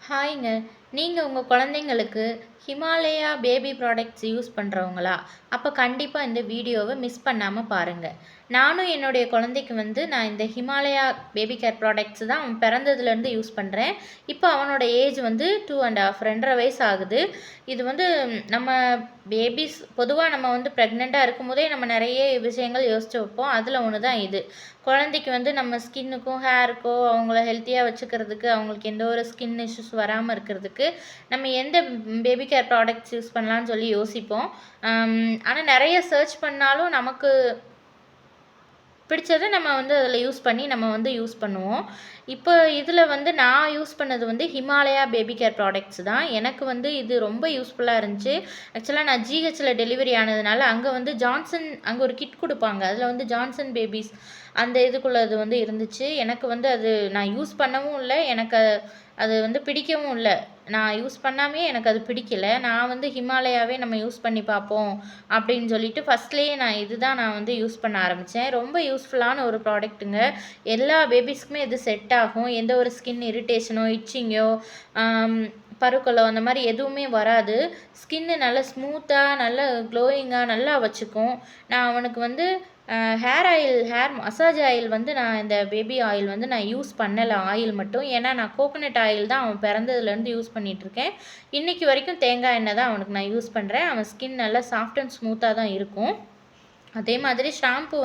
ஹாய்ங்க. நீங்க உங்க குழந்தைங்களுக்கு ஹிமாலயா பேபி ப்ராடக்ட்ஸ் யூஸ் பண்றவங்களா? அப்ப கண்டிப்பா இந்த வீடியோவ மிஸ் பண்ணாம பாருங்க. நானும் என்னுடைய குழந்தைக்கு நான் இந்த ஹிமாலயா பேபி கேர் ப்ராடக்ட்ஸ் தான் அவன் பிறந்ததுலேருந்து யூஸ் பண்றேன். இப்போ அவனோட ஏஜ் 2 1/2 2.5 வயசு ஆகுது. இது நம்ம பேபிஸ் பொதுவா நம்ம பிரெக்னென்ட்டா இருக்கும்போதே நம்ம நெறைய விஷயங்கள் யோசிச்சு வைப்போம். அதில ஒண்ணு தான் இது. குழந்தைக்கு நம்ம ஸ்கின்னுக்கும், ஹேருக்கோ அவங்கள ஹெல்த்தியா வச்சுக்கிறதுக்கு, அவங்களுக்கு எந்த ஒரு ஸ்கின் இஷ்யூஸ் வராம இருக்கிறதுக்கு, நம்ம எந்த பேபி கேர் ப்ராடக்ட்ஸ் யூஸ் பண்ணலான்னு சொல்லி யோசிப்போம். ஆனா நெறைய சர்ச் பண்ணாலும் நமக்கு பிடிச்சத நம்ம அதில யூஸ் பண்ணி நம்ம யூஸ் பண்ணுவோம். இப்போ இதில நான் யூஸ் பண்ணது ஹிமாலயா பேபி கேர் ப்ராடக்ட்ஸ் தான். எனக்கு இது ரொம்ப யூஸ்ஃபுல்லா இருந்துச்சு. ஆக்சுவலா நான் ஜிஹெச்ல டெலிவரி ஆனதுனால, அங்க ஜான்சன் அங்க ஒரு கிட் குடுப்பாங்க. அதில ஜான்சன் பேபிஸ் அந்த இதுக்குள்ளது இருந்துச்சு. எனக்கு அது நான் யூஸ் பண்ணவும் இல்ல. எனக்கு அது பிடிக்கவும் இல்ல. நான் யூஸ் பண்ணாமயே எனக்கு அது பிடிக்கல. நான் ஹிமாலயாவே நம்ம யூஸ் பண்ணி பார்ப்போம் அப்படின்னு சொல்லிட்டு ஃபர்ஸ்ட்லேயே நான் இதுதான் நான் யூஸ் பண்ண ஆரம்பிச்சேன். ரொம்ப யூஸ்ஃபுல்லான ஒரு ப்ராடக்ட்டுங்க. எல்லா பேபிஸ்க்குமே இது செட் ஆகும். எந்த ஒரு ஸ்கின் இரிட்டேஷனோ, இச்சிங்கோ, பருக்களோ அந்த மாரி எதுவுமே வராது. ஸ்கின்னு நல்லா ஸ்மூத்தா, நல்லா க்ளோயிங்கா நல்லா வச்சுக்கும். நான் அவனுக்கு ஹேர் மசாஜ் ஆயில் நான் இந்த பேபி ஆயில் நான் யூஸ் பண்ணல ஆயில் மட்டும். ஏன்னா, நான் கோகனட் ஆயில் தான் அவன் பிறந்ததுலேருந்து யூஸ் பண்ணிட்டுருக்கேன். இன்னைக்கு வரைக்கும் தேங்காய் எண்ணெய் தான் அவனுக்கு நான் யூஸ் பண்றேன். அவன் ஸ்கின் நல்லா சாஃப்ட் அண்ட் ஸ்மூத்தா தான் இருக்கும். அதே மாதிரி ஷாம்பு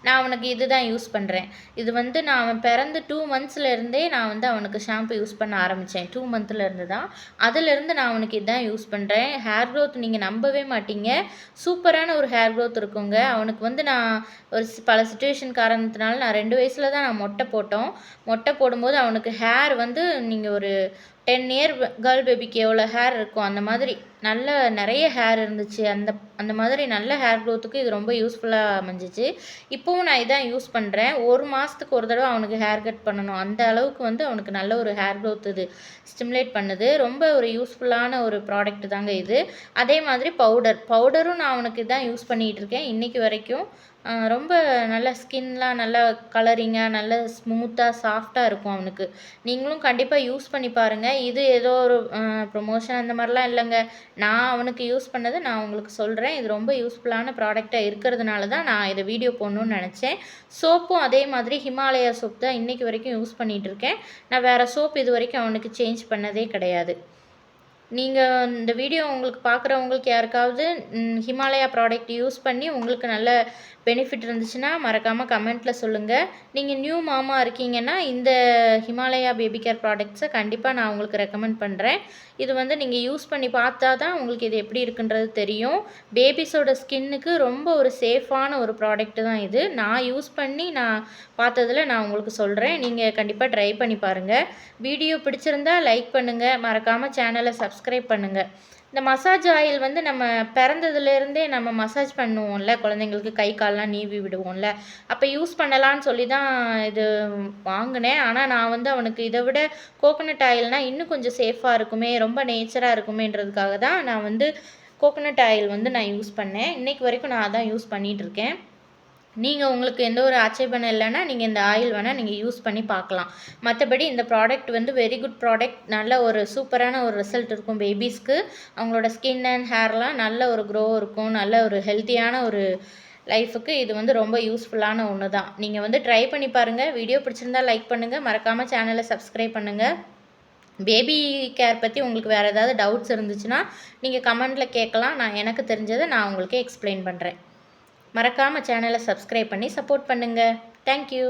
நான் அவனுக்கு இதுதான் யூஸ் பண்றேன். இது நான் அவன் பிறந்து 2 மந்த்ஸ்ல இருந்தே நான் அவனுக்கு ஷாம்பு யூஸ் பண்ண ஆரம்பிச்சேன். 2 மந்த்ல இருந்து தான். அதிலிருந்து நான் அவனுக்கு இதான் யூஸ் பண்றேன். ஹேர் குரோத் நீங்க நம்பவே மாட்டீங்க. சூப்பரான ஒரு ஹேர் குரோத் இருக்குங்க. அவனுக்கு நான் ஒரு பல சிச்சுவேஷன் காரணத்தினால நான் 2 வயசுல தான் நான் மொட்டை போட்டோம். மொட்டை போடும்போது அவனுக்கு ஹேர் நீங்க ஒரு 10 இயர் கேர்ள் பேபிக்கு எவ்வளோ ஹேர் இருக்கும் அந்த மாதிரி நல்ல நிறைய ஹேர் இருந்துச்சு. அந்த மாதிரி நல்ல ஹேர் க்ரோத்துக்கு இது ரொம்ப யூஸ்ஃபுல்லாக அமைஞ்சிச்சு. இப்போவும் நான் இதான் யூஸ் பண்ணுறேன். 1 மாதத்துக்கு ஒரு தடவை அவனுக்கு ஹேர் கட் பண்ணணும். அந்த அளவுக்கு அவனுக்கு நல்ல ஒரு ஹேர் க்ரோத் இது ஸ்டிமுலேட் பண்ணுது. ரொம்ப ஒரு யூஸ்ஃபுல்லான ஒரு ப்ராடக்ட் தாங்க இது. அதே மாதிரி பவுடரும் நான் அவனுக்கு இதான் யூஸ் பண்ணிகிட்டு இருக்கேன் இன்னைக்கு வரைக்கும். ரொம்ப நல்ல ஸ்கின்லாம் நல்லா கலரிங்காக நல்ல ஸ்மூத்தாக சாஃப்டாக இருக்கும் அவனுக்கு. நீங்களும் கண்டிப்பாக யூஸ் பண்ணி பாருங்கள். இது ஏதோ ஒரு ப்ரொமோஷன் அந்த மாதிரிலாம் இல்லைங்க. நான் அவனுக்கு யூஸ் பண்ணதை நான் உங்களுக்கு சொல்கிறேன். இது ரொம்ப யூஸ்ஃபுல்லான ப்ராடக்டாக இருக்கிறதுனால தான் நான் இதை வீடியோ போடணும்னு நினச்சேன். சோப்பும் அதே மாதிரி ஹிமாலயா சோப் தான் இன்றைக்கி வரைக்கும் யூஸ் பண்ணிகிட்ருக்கேன். நான் வேறு சோப் இது வரைக்கும் அவனுக்கு சேஞ்ச் பண்ணதே கிடையாது. நீங்கள் இந்த வீடியோ உங்களுக்கு பார்க்குறவங்களுக்கு யாருக்காவது ஹிமாலயா ப்ராடக்ட் யூஸ் பண்ணி உங்களுக்கு நல்ல பெனிஃபிட் இருந்துச்சுன்னா மறக்காமல் கமெண்ட்டில் சொல்லுங்கள். நீங்கள் நியூ மாமா இருக்கீங்கன்னா இந்த ஹிமாலயா பேபி கேர் ப்ராடக்ட்ஸை கண்டிப்பாக நான் உங்களுக்கு ரெக்கமெண்ட் பண்ணுறேன். இது நீங்கள் யூஸ் பண்ணி பார்த்தா தான் உங்களுக்கு இது எப்படி இருக்குன்றது தெரியும். பேபிஸோட ஸ்கின்னுக்கு ரொம்ப ஒரு சேஃபான ஒரு ப்ராடக்ட்டு தான் இது. நான் யூஸ் பண்ணி நான் பார்த்ததில் நான் உங்களுக்கு சொல்கிறேன். நீங்கள் கண்டிப்பாக ட்ரை பண்ணி பாருங்கள். வீடியோ பிடிச்சிருந்தா லைக் பண்ணுங்கள். மறக்காமல் சேனலை சப்ஸ்கிரைப் பண்ணுங்கள். இந்த மசாஜ் ஆயில் நம்ம பிறந்ததுலேருந்தே நம்ம மசாஜ் பண்ணுவோம்ல, குழந்தைங்களுக்கு கை கால்லாம் நீவி விடுவோம்ல, அப்போ யூஸ் பண்ணலான்னு சொல்லி தான் இது வாங்கினேன். ஆனால் நான் அவனுக்கு இதை விட கோகனட் ஆயில்னால் இன்னும் கொஞ்சம் சேஃபாக இருக்குமே, ரொம்ப நேச்சராக இருக்குமேன்றதுக்காக தான் நான் கோகனட் ஆயில் நான் யூஸ் பண்ணேன். இன்றைக்கு வரைக்கும் நான் அதான் யூஸ் பண்ணிகிட்ருக்கேன். நீங்கள் உங்களுக்கு எந்த ஒரு ஆட்சேபனை இல்லைன்னா நீங்கள் இந்த ஆயில் வேணால் நீங்கள் யூஸ் பண்ணி பார்க்கலாம். மற்றபடி இந்த ப்ராடக்ட் வெரி குட் ப்ராடக்ட். நல்ல ஒரு சூப்பரான ஒரு ரிசல்ட் இருக்கும் பேபிஸ்க்கு. அவங்களோட ஸ்கின் அண்ட் ஹேர்லாம் நல்ல ஒரு க்ரோ இருக்கும். நல்ல ஒரு ஹெல்த்தியான ஒரு லைஃபுக்கு இது ரொம்ப யூஸ்ஃபுல்லான ஒன்று தான். நீங்கள் ட்ரை பண்ணி பாருங்கள். வீடியோ பிடிச்சிருந்தால் லைக் பண்ணுங்கள். மறக்காமல் சேனலை சப்ஸ்கிரைப் பண்ணுங்கள். பேபி கேர் பற்றி உங்களுக்கு வேறு ஏதாவது டவுட்ஸ் இருந்துச்சுன்னா நீங்கள் கமெண்ட்டில் கேட்கலாம். எனக்கு தெரிஞ்சதை நான் உங்களுக்கு எக்ஸ்பிளைன் பண்ணுறேன். மறக்காமல் சேனலை சப்ஸ்கிரைப் பண்ணி சப்போர்ட் பண்ணுங்கள். தேங்க்யூ.